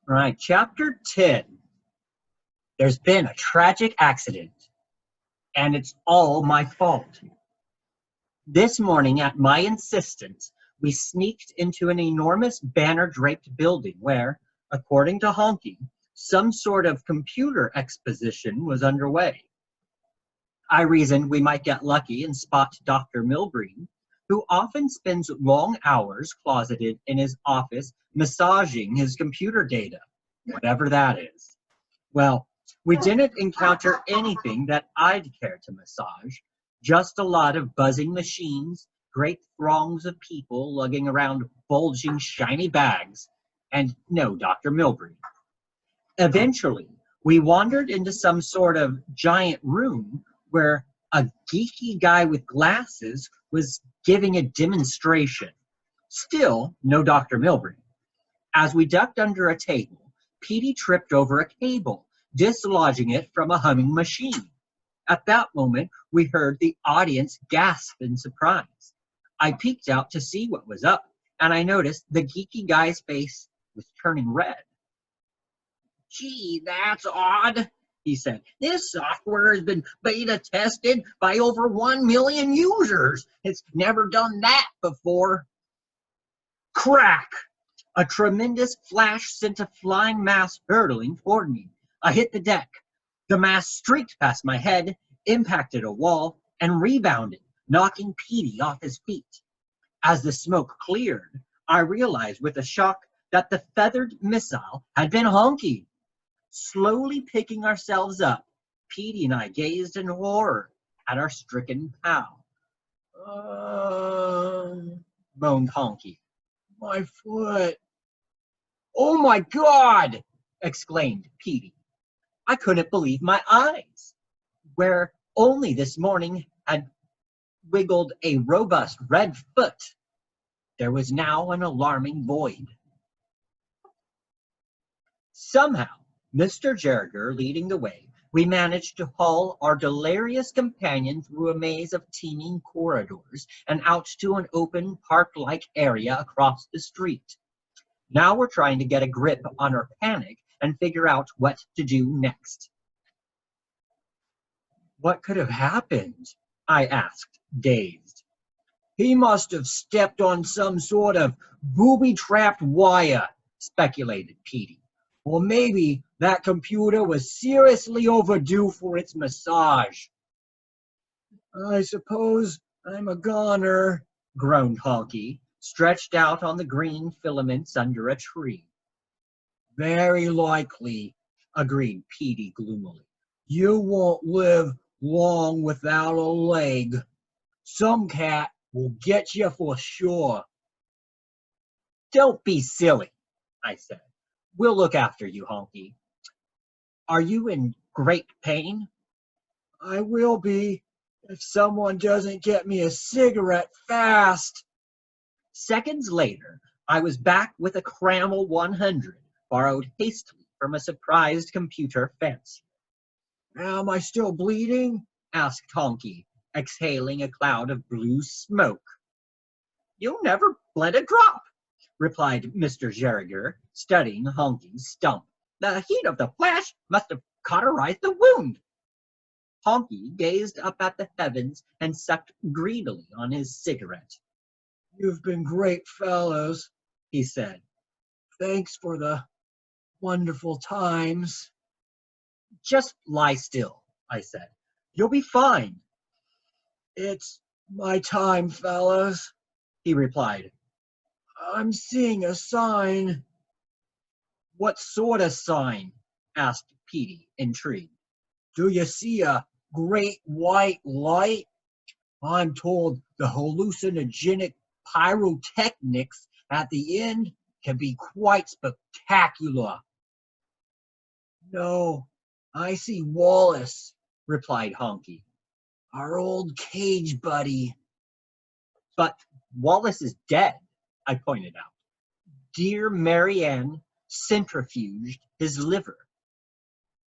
All right, chapter 10. There's been a tragic accident, and it's all my fault. This morning, at my insistence, we sneaked into an enormous banner-draped building where, according to Honky, some sort of computer exposition was underway. I reasoned we might get lucky and spot Dr. Milbreen, who often spends long hours closeted in his office massaging his computer data, whatever that is. Well, we didn't encounter anything that I'd care to massage, just a lot of buzzing machines, great throngs of people lugging around bulging shiny bags, and no Dr. Milbreen. Eventually, we wandered into some sort of giant room where a geeky guy with glasses was giving a demonstration. Still, no Dr. Milbreen. As we ducked under a table, Petey tripped over a cable, dislodging it from a humming machine. At that moment, we heard the audience gasp in surprise. I peeked out to see what was up, and I noticed the geeky guy's face was turning red. "Gee, that's odd," he said. "This software has been beta tested by over 1 million users. It's never done that before." Crack! A tremendous flash sent a flying mass hurtling toward me. I hit the deck. The mass streaked past my head, impacted a wall, and rebounded, knocking Petey off his feet. As the smoke cleared, I realized with a shock that the feathered missile had been Honky. Slowly picking ourselves up, Petey and I gazed in horror at our stricken pal. Moaned Honky. "My foot." "Oh my God!" exclaimed Petey. I couldn't believe my eyes. Where only this morning had wiggled a robust red foot, there was now an alarming void. Somehow, Mr. Jerriger leading the way, we managed to haul our delirious companion through a maze of teeming corridors and out to an open park-like area across the street. Now we're trying to get a grip on our panic and figure out what to do next. "What could have happened?" I asked, dazed. "He must have stepped on some sort of booby-trapped wire," speculated Petey. "Or maybe that computer was seriously overdue for its massage." "I suppose I'm a goner," groaned Honky, stretched out on the green filaments under a tree. "Very likely," agreed Petey gloomily. "You won't live long without a leg. Some cat will get you for sure." "Don't be silly," I said. "We'll look after you, Honky. Are you in great pain?" "I will be if someone doesn't get me a cigarette fast." Seconds later, I was back with a Cramel 100, borrowed hastily from a surprised computer fancier. "Am I still bleeding?" asked Honky, exhaling a cloud of blue smoke. "You never bled a drop," replied Mr. Jerriger, studying Honky's stump. "The heat of the flash must have cauterized the wound." Honky gazed up at the heavens and sucked greedily on his cigarette. "You've been great fellows," he said. "Thanks for the wonderful times." "Just lie still," I said. "You'll be fine." "It's my time, fellows," he replied. "I'm seeing a sign." "What sort of sign?" asked Petey, intrigued. "Do you see a great white light? I'm told the hallucinogenic pyrotechnics at the end can be quite spectacular." "No, I see Wallace," replied Honky. "Our old cage buddy." "But Wallace is dead," I pointed out. "Dear Marianne centrifuged his liver."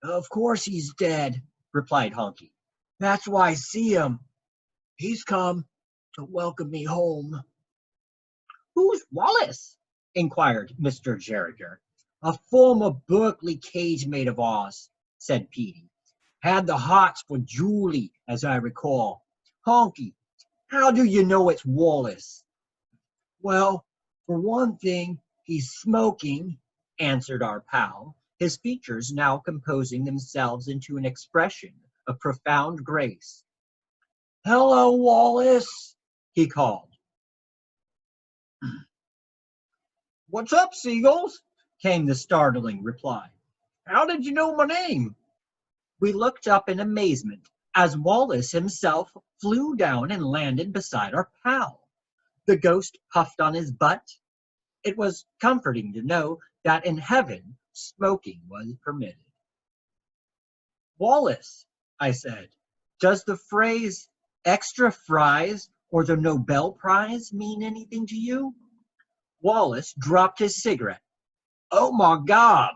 "Of course he's dead," replied Honky. "That's why I see him. He's come to welcome me home." "Who's Wallace?" inquired Mr. Jerriger. A former Berkeley cage mate of ours, said Petey. Had the hots for Julie, as I recall. Honky, how do you know it's Wallace? Well, for one thing, he's smoking, answered our pal, his features now composing themselves into an expression of profound grace. Hello, Wallace, he called. What's up, Seagulls? Came the startling reply. How did you know my name? We looked up in amazement as Wallace himself flew down and landed beside our pal. The ghost puffed on his butt. It was comforting to know that in heaven smoking was permitted. Wallace, I said, does the phrase extra fries or the Nobel Prize mean anything to you? Wallace dropped his cigarette. Oh my God,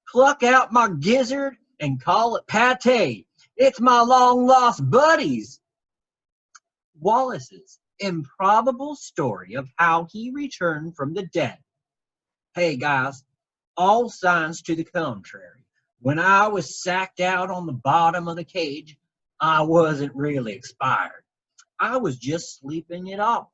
pluck out my gizzard and call it pate. It's my long lost buddies. Wallace's improbable story of how he returned from the dead. Hey guys, all signs to the contrary. When I was sacked out on the bottom of the cage, I wasn't really expired. I was just sleeping it off.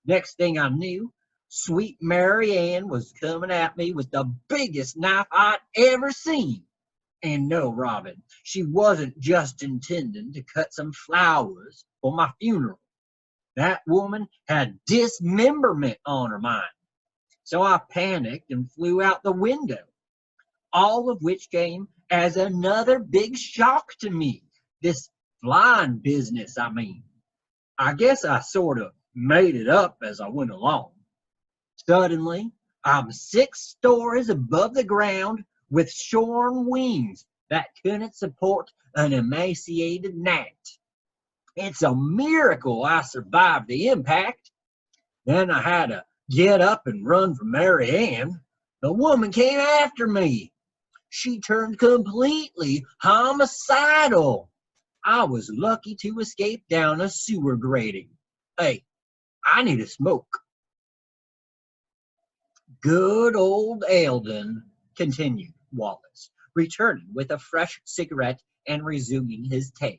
Next thing I knew, sweet Mary Ann was coming at me with the biggest knife I'd ever seen. And no, Robin, she wasn't just intending to cut some flowers for my funeral. That woman had dismemberment on her mind. So I panicked and flew out the window, all of which came as another big shock to me. This flying business, I mean. I guess I sort of made it up as I went along. Suddenly, I'm 6 stories above the ground with shorn wings that couldn't support an emaciated gnat. It's a miracle I survived the impact. Then I had to get up and run for Mary Ann. The woman came after me. She turned completely homicidal. I was lucky to escape down a sewer grating. Hey, I need a smoke. Good old Eldon, continued Wallace, returning with a fresh cigarette and resuming his tale.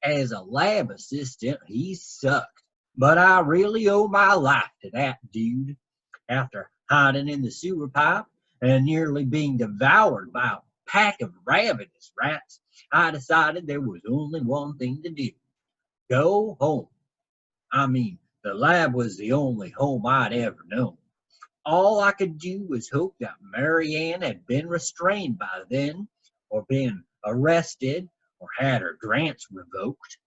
As a lab assistant, he sucked, but I really owe my life to that dude. After hiding in the sewer pipe and nearly being devoured by a pack of ravenous rats, I decided there was only one thing to do. Go home. I mean, the lab was the only home I'd ever known. All I could do was hope that Mary Ann had been restrained by then, or been arrested, or had her grants revoked.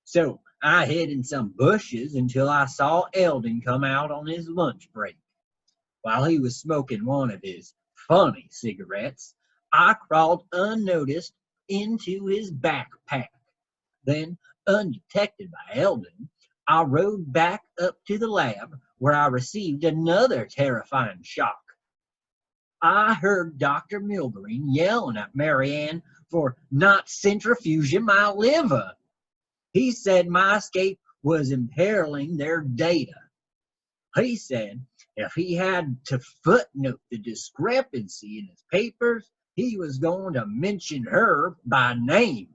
So I hid in some bushes until I saw Eldon come out on his lunch break. While he was smoking one of his funny cigarettes, I crawled unnoticed into his backpack. Then, undetected by Eldon, I rode back up to the lab where I received another terrifying shock. I heard Dr. Milgreen yelling at Mary Ann for not centrifuging my liver. He said my escape was imperiling their data. He said if he had to footnote the discrepancy in his papers, he was going to mention her by name.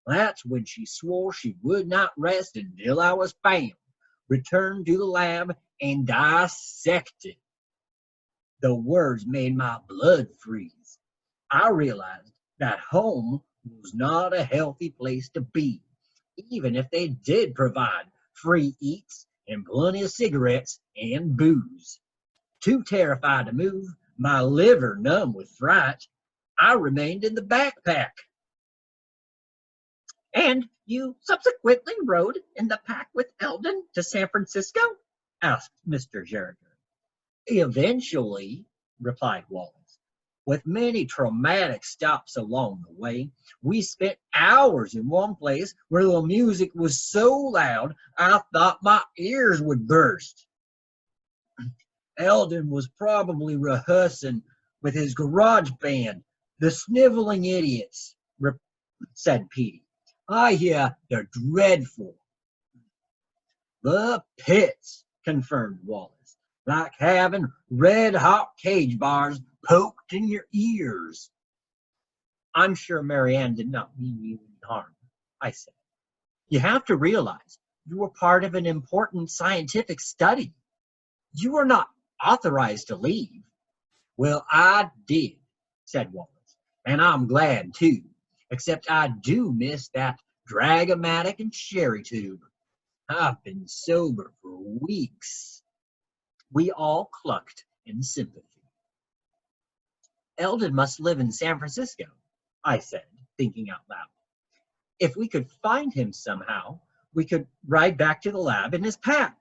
That's when she swore she would not rest until I was found, returned to the lab, and dissected. The words made my blood freeze. I realized that home was not a healthy place to be, even if they did provide free eats and plenty of cigarettes and booze. Too terrified to move, my liver numb with fright, I remained in the backpack. And you subsequently rode in the pack with Eldon to San Francisco? Asked Mr. Jerriger. Eventually, replied Wallace. With many traumatic stops along the way, we spent hours in one place where the music was so loud I thought my ears would burst. Eldon was probably rehearsing with his garage band, the Sniveling Idiots, said Petey. I hear they're dreadful. The pits, confirmed Wallace, like having red-hot cage bars poked in your ears. I'm sure Marianne did not mean you any harm, I said. You have to realize you were part of an important scientific study. You were not authorized to leave. Well, I did, said Wallace, and I'm glad too, except I do miss that Drag-O-Matic and Sherry tube. I've been sober for weeks. We all clucked in sympathy. Eldon must live in San Francisco, I said, thinking out loud. If we could find him somehow, we could ride back to the lab in his pack.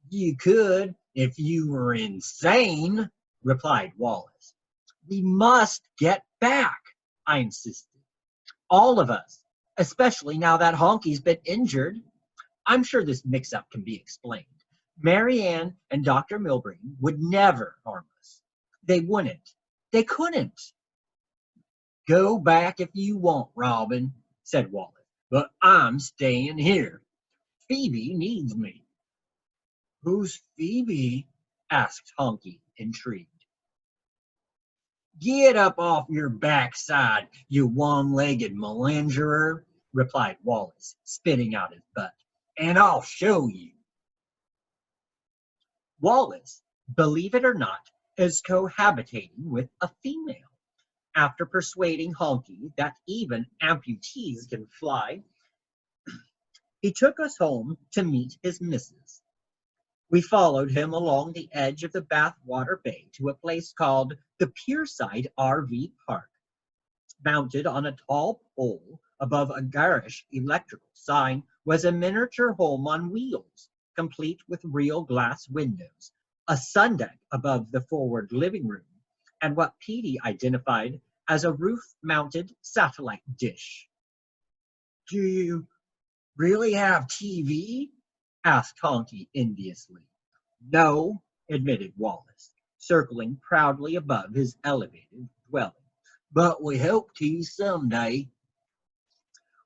You could if you were insane, replied Wallace. We must get back, I insisted. All of us, especially now that Honky's been injured. I'm sure this mix-up can be explained. Marianne and Dr. Milbrain would never harm us. They wouldn't. They couldn't. Go back if you want, Robin, said Wallace, but I'm staying here. Phoebe needs me. Who's Phoebe? Asked Honky, intrigued. Get up off your backside, you one-legged malingerer, replied Wallace, spitting out his butt, and I'll show you. Wallace, believe it or not, is cohabitating with a female. After persuading Honky that even amputees can fly, he took us home to meet his missus. We followed him along the edge of the Bathwater Bay to a place called the Pierside RV Park. Mounted on a tall pole above a garish electrical sign was a miniature home on wheels, complete with real glass windows, a sundeck above the forward living room, and what Petey identified as a roof-mounted satellite dish. Do you really have TV? Asked Honky enviously. No, admitted Wallace, circling proudly above his elevated dwelling, but we hope to someday.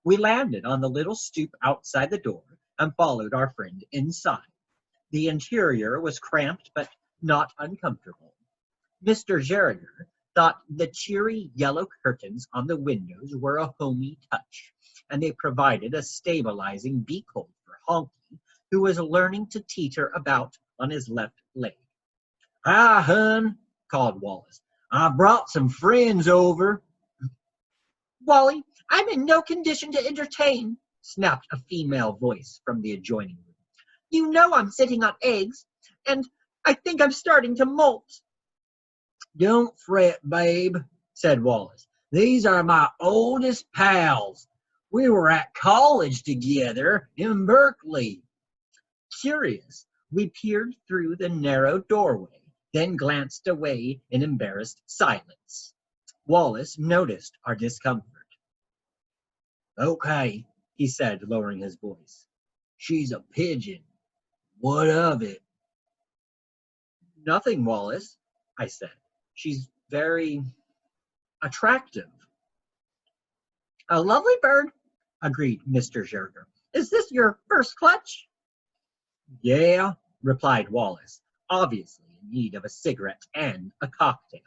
We landed on the little stoop outside the door and followed our friend inside. The interior was cramped but not uncomfortable. Mr. Geringer thought the cheery yellow curtains on the windows were a homey touch, and they provided a stabilizing beak-hold for Honky, who was learning to teeter about on his left leg. Hi, hun, called Wallace. I brought some friends over. Wally, I'm in no condition to entertain, snapped a female voice from the adjoining room. You know I'm sitting on eggs, and I think I'm starting to molt. Don't fret, babe, said Wallace. These are my oldest pals. We were at college together in Berkeley. Curious, we peered through the narrow doorway, then glanced away in embarrassed silence. Wallace noticed our discomfort. Okay, he said, lowering his voice. She's a pigeon. What of it? Nothing, Wallace, I said. She's very attractive. A lovely bird, agreed Mr. Geringer. Is this your first clutch? Yeah, replied Wallace, obviously in need of a cigarette and a cocktail.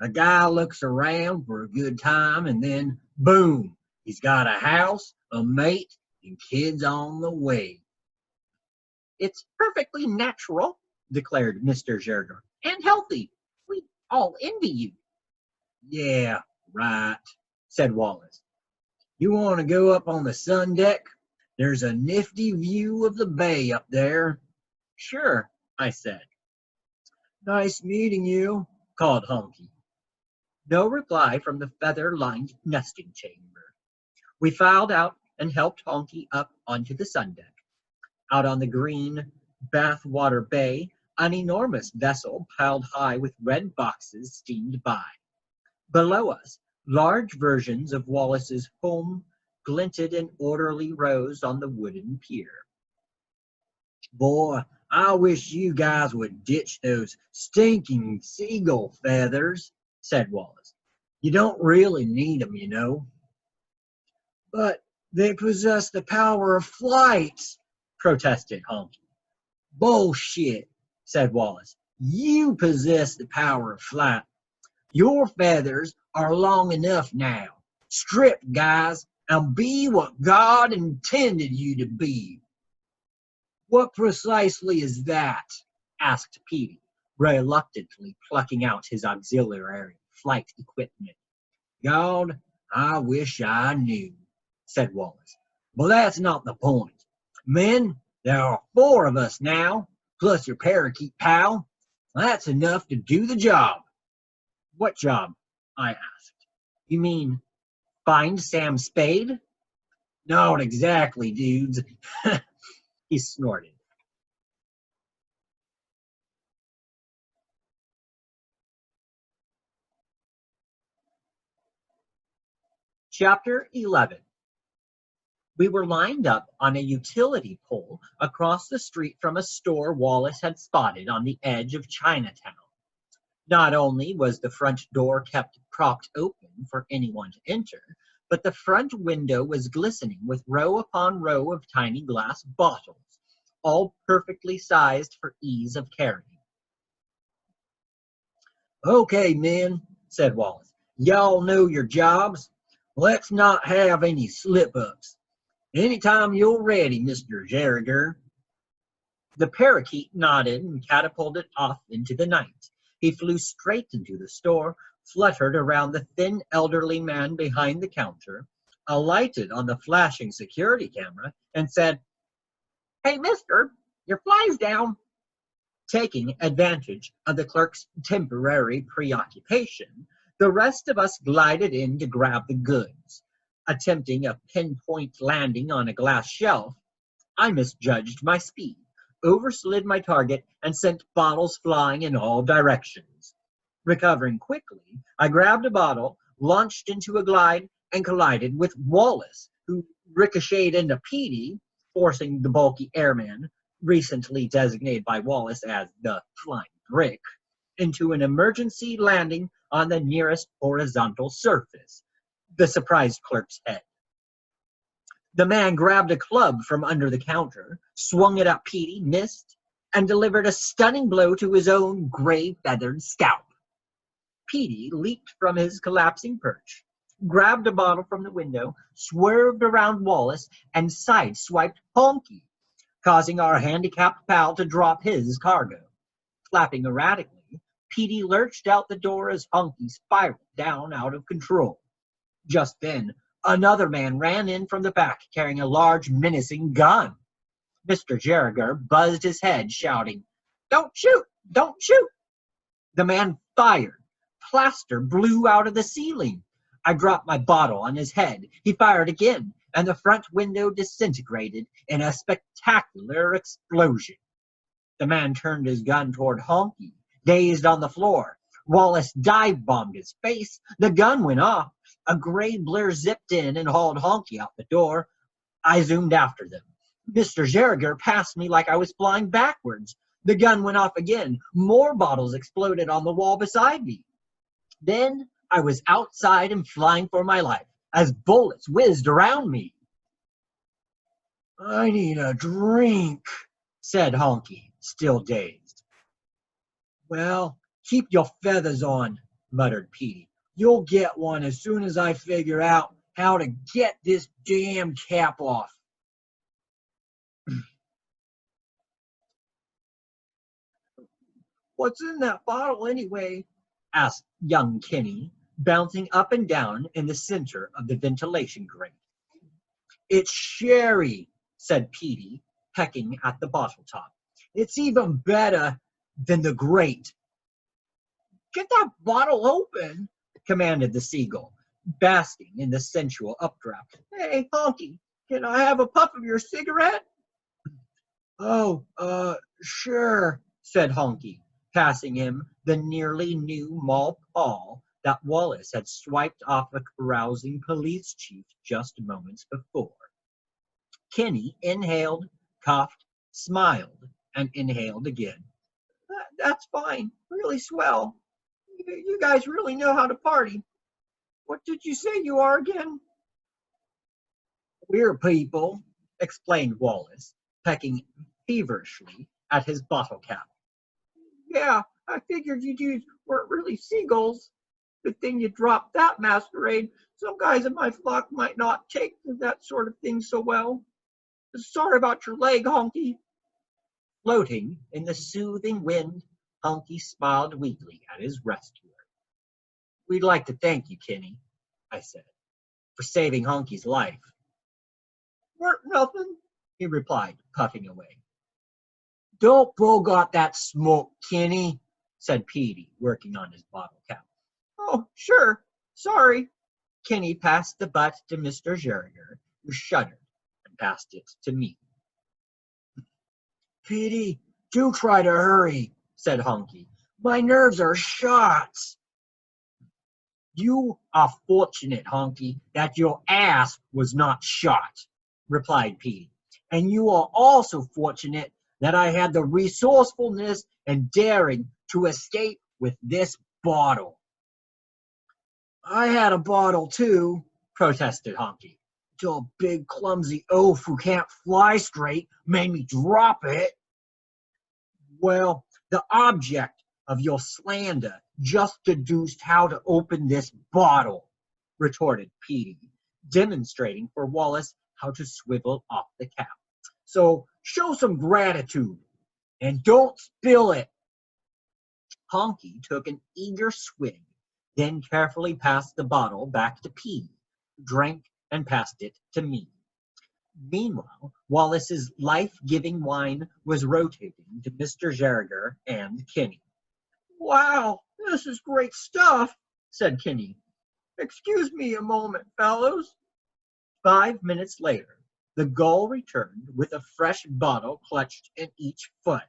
A guy looks around for a good time and then, boom, he's got a house, a mate, and kids on the way. It's perfectly natural, declared Mr. Geringer, and healthy. We all envy you. Yeah, right, said Wallace. You want to go up on the sun deck? There's a nifty view of the bay up there. Sure, I said. Nice meeting you, called Honky. No reply from the feather-lined nesting chamber. We filed out and helped Honky up onto the sun deck. Out on the green Bathwater Bay, an enormous vessel piled high with red boxes steamed by. Below us, large versions of Wallace's home glinted in orderly rows on the wooden pier. Boy, I wish you guys would ditch those stinking seagull feathers, said Wallace. You don't really need them, you know. But they possess the power of flight, protested Honky. Bullshit, said Wallace. You possess the power of flight. Your feathers are long enough now. Strip, guys, and be what God intended you to be. What precisely is that? Asked Petey, reluctantly plucking out his auxiliary flight equipment. God, I wish I knew, said Wallace. But that's not the point. Men, there are 4 of us now, plus your parakeet pal. That's enough to do the job. What job? I asked. You mean find Sam Spade? Not exactly, dudes. He snorted. Chapter 11. We were lined up on a utility pole across the street from a store Wallace had spotted on the edge of Chinatown. Not only was the front door kept propped open for anyone to enter, but the front window was glistening with row upon row of tiny glass bottles, all perfectly sized for ease of carrying. Okay, men, said Wallace, y'all know your jobs. Let's not have any slip-ups. Anytime you're ready, Mr. Jerriger. The parakeet nodded and catapulted off into the night. He flew straight into the store, fluttered around the thin elderly man behind the counter, alighted on the flashing security camera, and said, "Hey, mister, your fly's down." Taking advantage of the clerk's temporary preoccupation, the rest of us glided in to grab the goods. Attempting a pinpoint landing on a glass shelf, I misjudged my speed, overslid my target, and sent bottles flying in all directions. Recovering quickly, I grabbed a bottle, launched into a glide, and collided with Wallace, who ricocheted into Petey, forcing the bulky airman, recently designated by Wallace as the Flying Brick, into an emergency landing on the nearest horizontal surface, the surprised clerk's head. The man grabbed a club from under the counter, swung it at Petey, missed, and delivered a stunning blow to his own gray-feathered scalp. Petey leaped from his collapsing perch, grabbed a bottle from the window, swerved around Wallace, and sideswiped Honky, causing our handicapped pal to drop his cargo. Flapping erratically, Petey lurched out the door as Honky spiraled down out of control. Just then, another man ran in from the back carrying a large, menacing gun. Mr. Jerriger buzzed his head, shouting, "Don't shoot! Don't shoot!" The man fired. Plaster blew out of the ceiling. I dropped my bottle on his head. He fired again, and the front window disintegrated in a spectacular explosion. The man turned his gun toward Honky, dazed on the floor. Wallace dive-bombed his face. The gun went off. A gray blur zipped in and hauled Honky out the door. I zoomed after them. Mr. Jerriger passed me like I was flying backwards. The gun went off again. More bottles exploded on the wall beside me. Then I was outside and flying for my life as bullets whizzed around me. "I need a drink," said Honky, still dazed. "Well, keep your feathers on," muttered Petey. "You'll get one as soon as I figure out how to get this damn cap off." "What's in that bottle anyway?" asked young Kinney, bouncing up and down in the center of the ventilation grate. "It's sherry," said Petey, pecking at the bottle top. "It's even better than the grate." "Get that bottle open," commanded the seagull, basking in the sensual updraft. "Hey, Honky, can I have a puff of your cigarette?" "Oh, sure," said Honky, passing him the nearly new mall paw that Wallace had swiped off a carousing police chief just moments before. Kinney inhaled, coughed, smiled, and inhaled again. "That's fine. Really swell. You guys really know how to party. What did you say you are again?" "We're people," explained Wallace, pecking feverishly at his bottle cap. "Yeah, I figured you dudes weren't really seagulls." Good thing you dropped that masquerade. Some guys in my flock might not take to that sort of thing so well. Sorry about your leg, Honky. Floating in the soothing wind, Honky smiled weakly at his rescuer. We'd like to thank you, Kenny, I said, for saving Honky's life. Weren't nothing, he replied, puffing away. Don't bogart that smoke, Kenny, said Petey, working on his bottle cap. Oh, sure, sorry. Kenny passed the butt to Mr. Geringer, who shuddered and passed it to me. Petey, do try to hurry, said Honky. My nerves are shot. You are fortunate, Honky, that your ass was not shot, replied Petey. And you are also fortunate that I had the resourcefulness and daring to escape with this bottle. I had a bottle too, protested Honky. Your big clumsy oaf who can't fly straight made me drop it. Well, the object of your slander just deduced how to open this bottle, retorted Petey, demonstrating for Wallace how to swivel off the cap. So show some gratitude and don't spill it. Honky took an eager swig, then carefully passed the bottle back to Petey, who drank and passed it to me. Meanwhile, Wallace's life-giving wine was rotating to Mr. Geringer and Kenny. Wow, this is great stuff, said Kenny. Excuse me a moment, fellows. 5 minutes later, the gull returned with a fresh bottle clutched in each foot.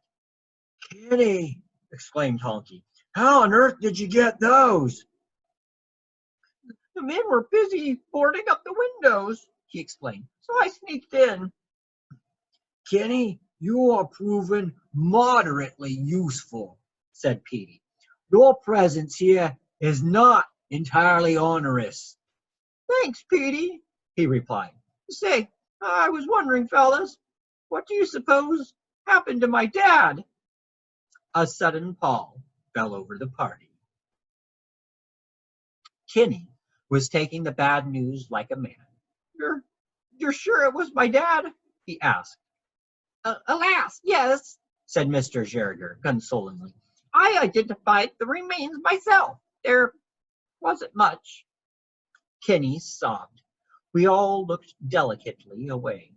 Kenny, exclaimed Honky, how on earth did you get those? The men were busy boarding up the windows, he explained, so I sneaked in. Kenny, you are proven moderately useful, said Petey. Your presence here is not entirely onerous. Thanks, Petey, he replied. Say, I was wondering, fellas, what do you suppose happened to my dad? A sudden pall fell over the party. Kenny was taking the bad news like a man. You're sure it was my dad? He asked. Alas, yes, said Mr. Geringer consolingly. I identified the remains myself. There wasn't much. Kenny sobbed. We all looked delicately away.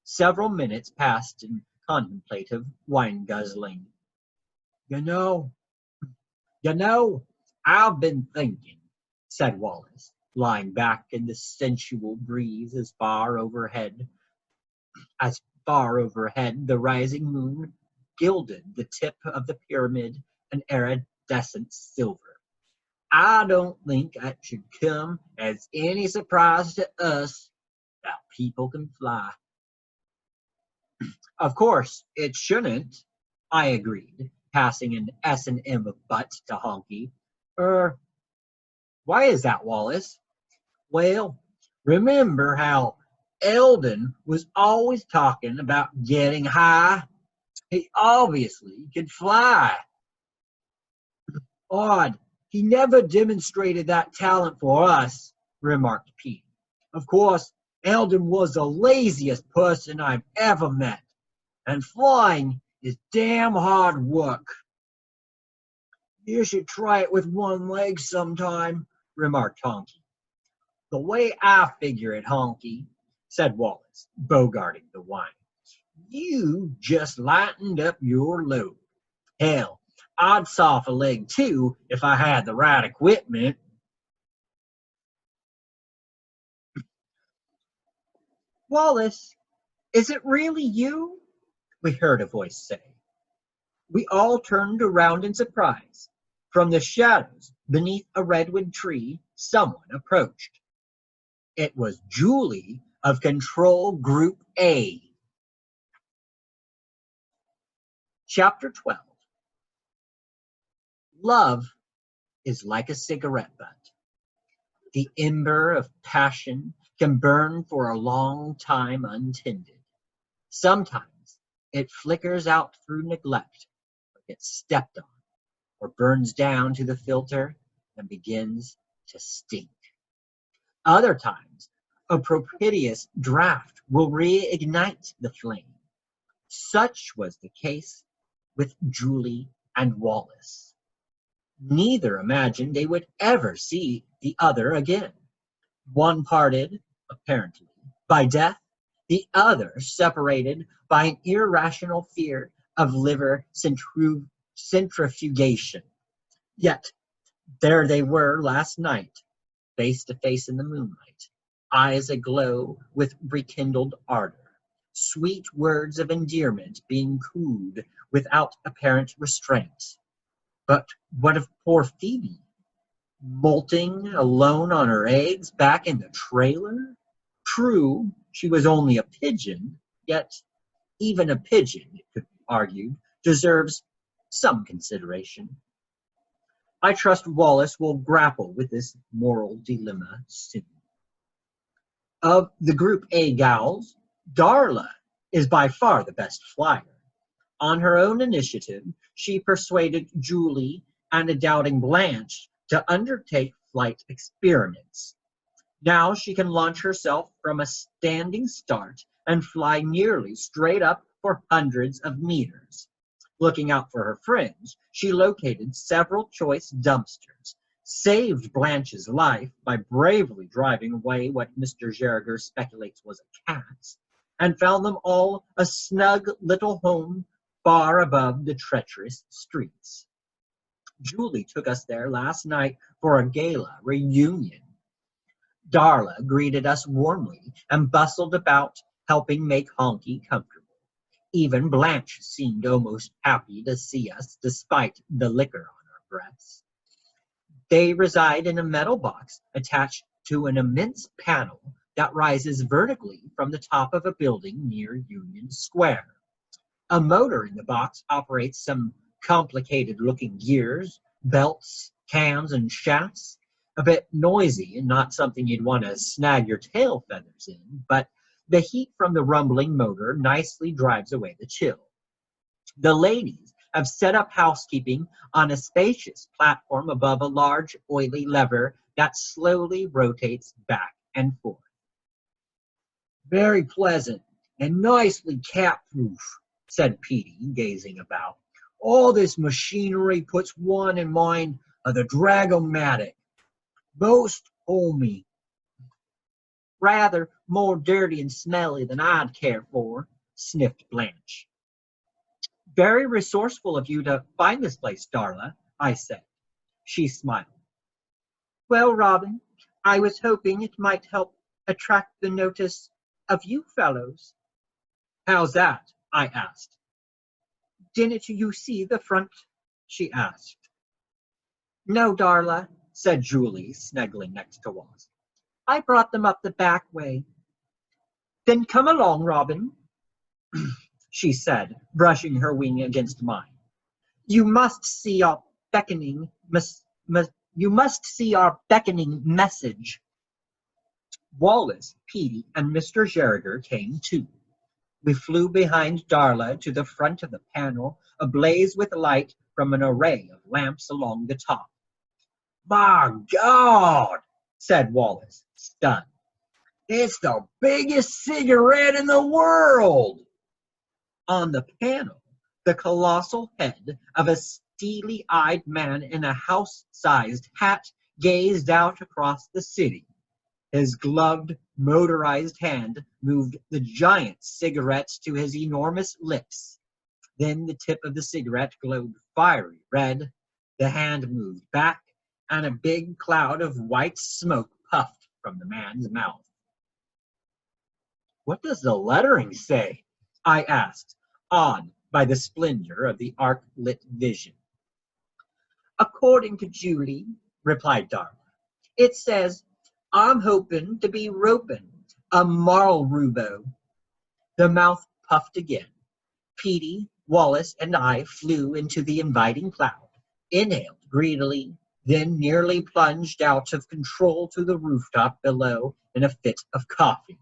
Several minutes passed in contemplative wine guzzling. You know, I've been thinking, said Wallace, lying back in the sensual breeze as far overhead the rising moon gilded the tip of the pyramid an iridescent silver. I don't think it should come as any surprise to us that people can fly. Of course, it shouldn't, I agreed, passing an S&M of butt to Honky. Why is that, Wallace? Well, remember how Eldon was always talking about getting high? He obviously could fly. Odd, he never demonstrated that talent for us, remarked Pete. Of course, Eldon was the laziest person I've ever met, and flying is damn hard work. You should try it with one leg sometime, remarked Honky. The way I figure it, Honky, said Wallace, bogarting the wine, you just lightened up your load. Hell, I'd soft a leg too if I had the right equipment. Wallace, is it really you? We heard a voice say. We all turned around in surprise. From the shadows beneath a redwood tree, someone approached. It was Julie of Control Group A. Chapter 12. Love is like a cigarette butt. The ember of passion can burn for a long time untended. Sometimes it flickers out through neglect, or gets stepped on, or burns down to the filter and begins to stink. Other times, a propitious draught will reignite the flame. Such was the case with Julie and Wallace. Neither imagined they would ever see the other again. One parted, apparently, by death, the other separated by an irrational fear of liver centrifugation. Yet there they were last night, face to face in the moonlight, eyes aglow with rekindled ardor, sweet words of endearment being cooed without apparent restraint. But what of poor Phoebe, molting alone on her eggs back in the trailer? True, she was only a pigeon, yet even a pigeon, it could be argued, deserves some consideration. I trust Wallace will grapple with this moral dilemma soon. Of the Group A gals, Darla is by far the best flyer. On her own initiative, she persuaded Julie and a doubting Blanche to undertake flight experiments. Now she can launch herself from a standing start and fly nearly straight up for hundreds of meters. Looking out for her friends, she located several choice dumpsters, saved Blanche's life by bravely driving away what Mr. Geriger speculates was a cat, and found them all a snug little home far above the treacherous streets. Julie took us there last night for a gala reunion. Darla greeted us warmly and bustled about, helping make Honky comfortable. Even Blanche seemed almost happy to see us, despite the liquor on our breaths. They reside in a metal box attached to an immense panel that rises vertically from the top of a building near Union Square. A motor in the box operates some complicated-looking gears, belts, cams, and shafts. A bit noisy and not something you'd want to snag your tail feathers in, but the heat from the rumbling motor nicely drives away the chill. The ladies have set up housekeeping on a spacious platform above a large, oily lever that slowly rotates back and forth. Very pleasant and nicely cat-proof, said Petey, gazing about. All this machinery puts one in mind of the Dragomatic. Most homey. Rather more dirty and smelly than I'd care for, sniffed Blanche. Very resourceful of you to find this place, Darla, I said. She smiled. Well, Robin, I was hoping it might help attract the notice of you fellows. How's that? I asked. Didn't you see the front? She asked. No, Darla, said Julie, snuggling next to Wallace. I brought them up the back way. Then come along, Robin, she said, brushing her wing against mine. You must see our beckoning message. Wallace, Petey, and Mr. Geriger came too. We flew behind Darla to the front of the panel, ablaze with light from an array of lamps along the top. My God, said Wallace, stunned. It's the biggest cigarette in the world. On the panel, the colossal head of a steely-eyed man in a house-sized hat gazed out across the city. His gloved, motorized hand moved the giant cigarette to his enormous lips. Then the tip of the cigarette glowed fiery red, the hand moved back, and a big cloud of white smoke puffed from the man's mouth. What does the lettering say? I asked, awed by the splendor of the arc-lit vision. According to Julie, replied Darla, it says, I'm hoping to be roping a Marlrubo. The mouth puffed again. Petey, Wallace, and I flew into the inviting cloud, inhaled greedily, then nearly plunged out of control to the rooftop below in a fit of coughing.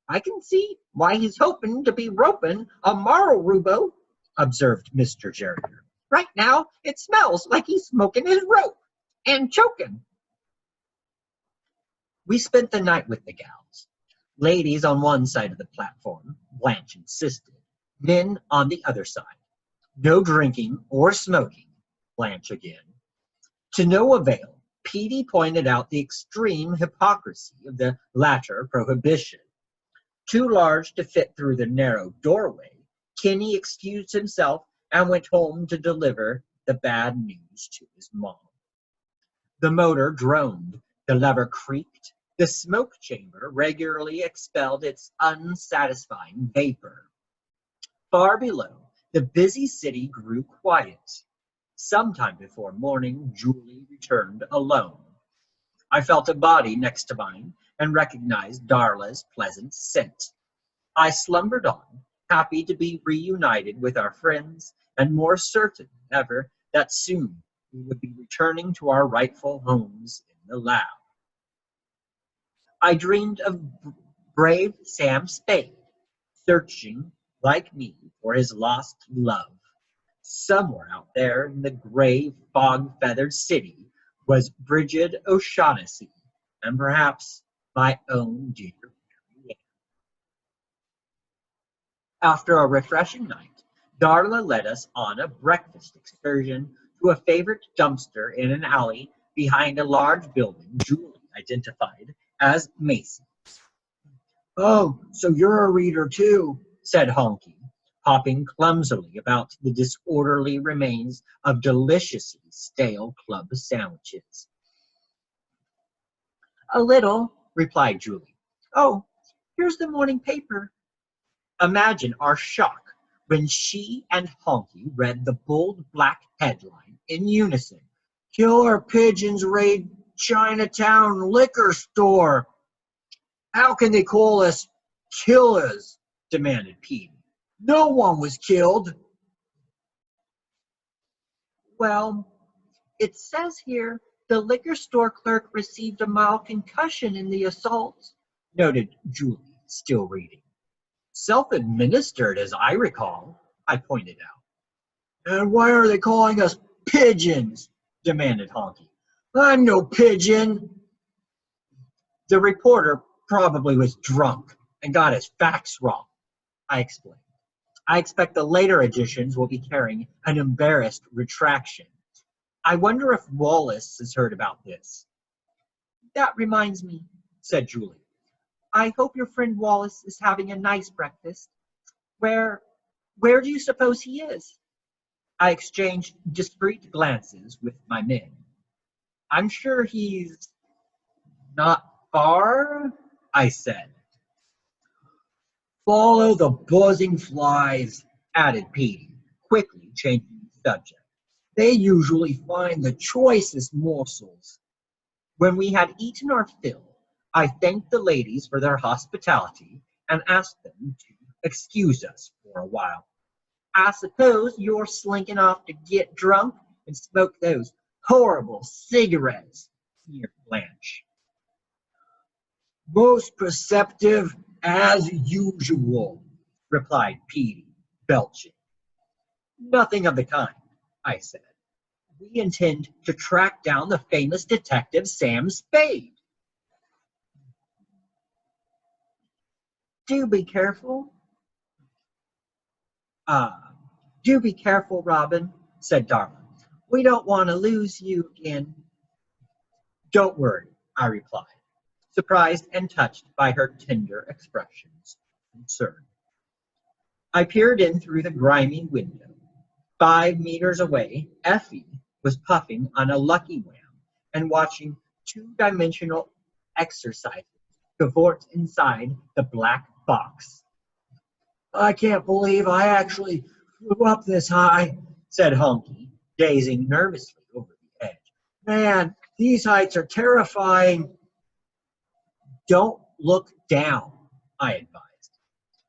I can see why he's hoping to be roping a Marlrubo, observed Mr. Geriger. Right now, it smells like he's smoking his rope. and choking. We spent the night with the gals. Ladies on one side of the platform, Blanche insisted. Men on the other side. No drinking or smoking, Blanche again. To no avail, Petey pointed out the extreme hypocrisy of the latter prohibition. Too large to fit through the narrow doorway, Kinney excused himself and went home to deliver the bad news to his mom. The motor droned, the lever creaked, the smoke chamber regularly expelled its unsatisfying vapor. Far below, the busy city grew quiet. Sometime before morning, Julie returned alone. I felt a body next to mine and recognized Darla's pleasant scent. I slumbered on, happy to be reunited with our friends and more certain than ever that soon we would be returning to our rightful homes in the lab. I dreamed of brave Sam Spade, searching, like me, for his lost love. Somewhere out there in the gray, fog-feathered city was Bridget O'Shaughnessy, and perhaps my own dear Mary Ann. After a refreshing night, Darla led us on a breakfast excursion to a favorite dumpster in an alley behind a large building Julie identified as Macy's. "Oh, so you're a reader too," said Honky, hopping clumsily about the disorderly remains of deliciously stale club sandwiches. "A little," replied Julie. "Oh, here's the morning paper." Imagine our shock when she and Honky read the bold black headline in unison. "Killer pigeons raid Chinatown liquor store." "How can they call us killers?" demanded Pete. "No one was killed." "Well, it says here the liquor store clerk received a mild concussion in the assault," noted Julie, still reading. "Self-administered, as I recall," I pointed out. "And why are they calling us pigeons?" demanded Honky. "I'm no pigeon." "The reporter probably was drunk and got his facts wrong," I explained. "I expect the later editions will be carrying an embarrassed retraction. I wonder if Wallace has heard about this." "That reminds me," said Julie. "I hope your friend Wallace is having a nice breakfast. Where do you suppose he is?" I exchanged discreet glances with my men. "I'm sure he's not far," I said. "Follow the buzzing flies," added Petey, quickly changing the subject. "They usually find the choicest morsels." When we had eaten our fill, I thanked the ladies for their hospitality and asked them to excuse us for a while. "I suppose you're slinking off to get drunk and smoke those horrible cigarettes," sneered Blanche. "Most perceptive as usual," replied Petey, belching. "Nothing of the kind," I said. "We intend to track down the famous detective Sam Spade." "Do be careful." Do be careful, Robin," said Darla. "We don't want to lose you again." "Don't worry," I replied, surprised and touched by her tender expressions of concern. I peered in through the grimy window. 5 meters away, Effie was puffing on a Lucky Wham and watching two-dimensional exercises cavort inside the black box. "I can't believe I actually flew up this high," said Honky, gazing nervously over the edge. "Man, these heights are terrifying." "Don't look down," I advised.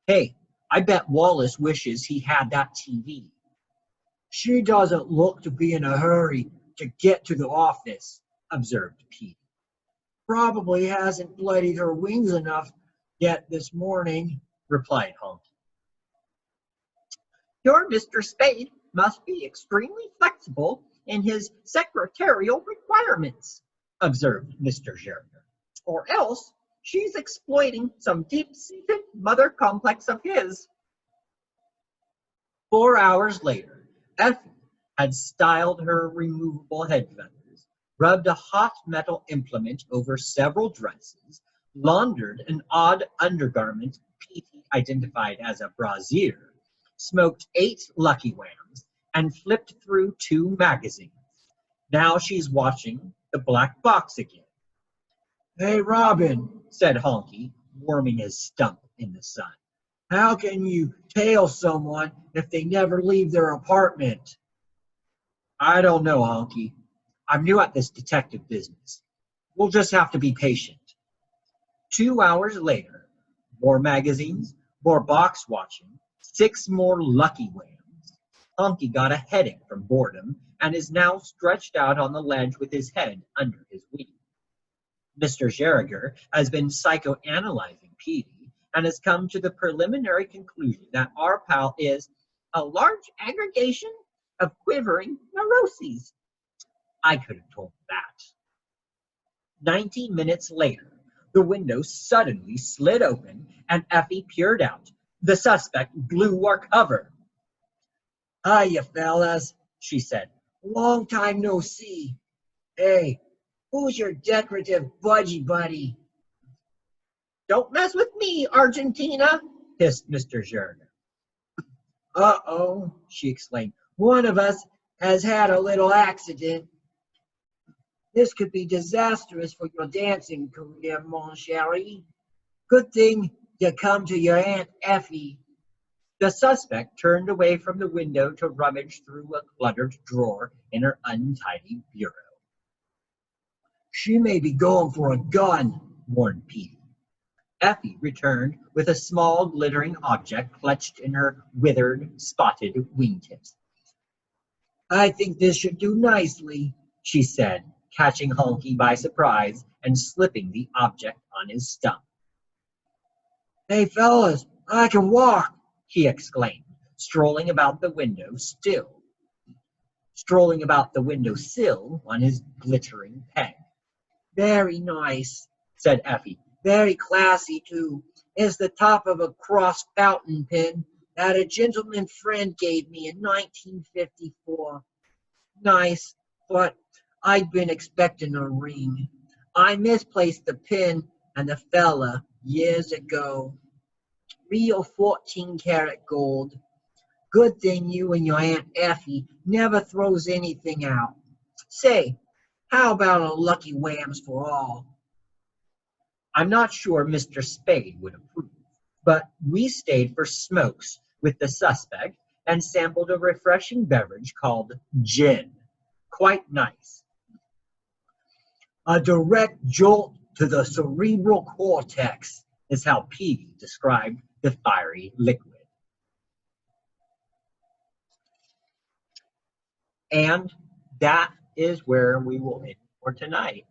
"Hey, I bet Wallace wishes he had that TV." "She doesn't look to be in a hurry to get to the office," observed Pete. "Probably hasn't bloodied her wings enough yet this morning," replied Honky. "Your Mr. Spade must be extremely flexible in his secretarial requirements, observed Mr. Gerringer. Or else she's exploiting some deep-seated mother complex of his. 4 hours later, Effie had styled her removable head feathers, rubbed a hot metal implement over several dresses, laundered an odd undergarment Petey identified as a brassiere, smoked 8 Lucky Whams, and flipped through 2 magazines. Now she's watching the black box again. Hey, Robin, said Honky, warming his stump in the sun. How can you tail someone if they never leave their apartment? I don't know, Honky. I'm new at this detective business. We'll just have to be patient. 2 hours later, more magazines, more box watching, 6 more Lucky Whams. Honky got a headache from boredom and is now stretched out on the ledge with his head under his wing. Mr. Gerringer has been psychoanalyzing Petey and has come to the preliminary conclusion that our pal is a large aggregation of quivering neuroses. I could have told that. 19 minutes later, the window suddenly slid open and Effie peered out. The suspect blew our cover. Hiya, fellas, she said. Long time no see. Hey, who's your decorative budgie buddy? Don't mess with me, Argentina, hissed Mr. Gerringer. Uh-oh, she exclaimed. One of us has had a little accident. This could be disastrous for your dancing career, mon chéri. Good thing you come to your Aunt Effie. The suspect turned away from the window to rummage through a cluttered drawer in her untidy bureau. She may be going for a gun, warned Petey. Effie returned with a small glittering object clutched in her withered, spotted wingtips. I think this should do nicely, she said, catching Honky by surprise and slipping the object on his stump. Hey, fellas, I can walk, he exclaimed, strolling about the window sill on his glittering peg. Very nice, said Effie. Very classy, too. It's the top of a cross fountain pen that a gentleman friend gave me in 1954. Nice, but I'd been expecting a ring. I misplaced the pin and the fella years ago. Real 14-karat gold. Good thing you and your Aunt Effie never throws anything out. Say, how about a Lucky Whams for all? I'm not sure Mr. Spade would approve, but we stayed for smokes with the suspect and sampled a refreshing beverage called gin. Quite nice. A direct jolt to the cerebral cortex is how Petey described the fiery liquid. And that is where we will end for tonight.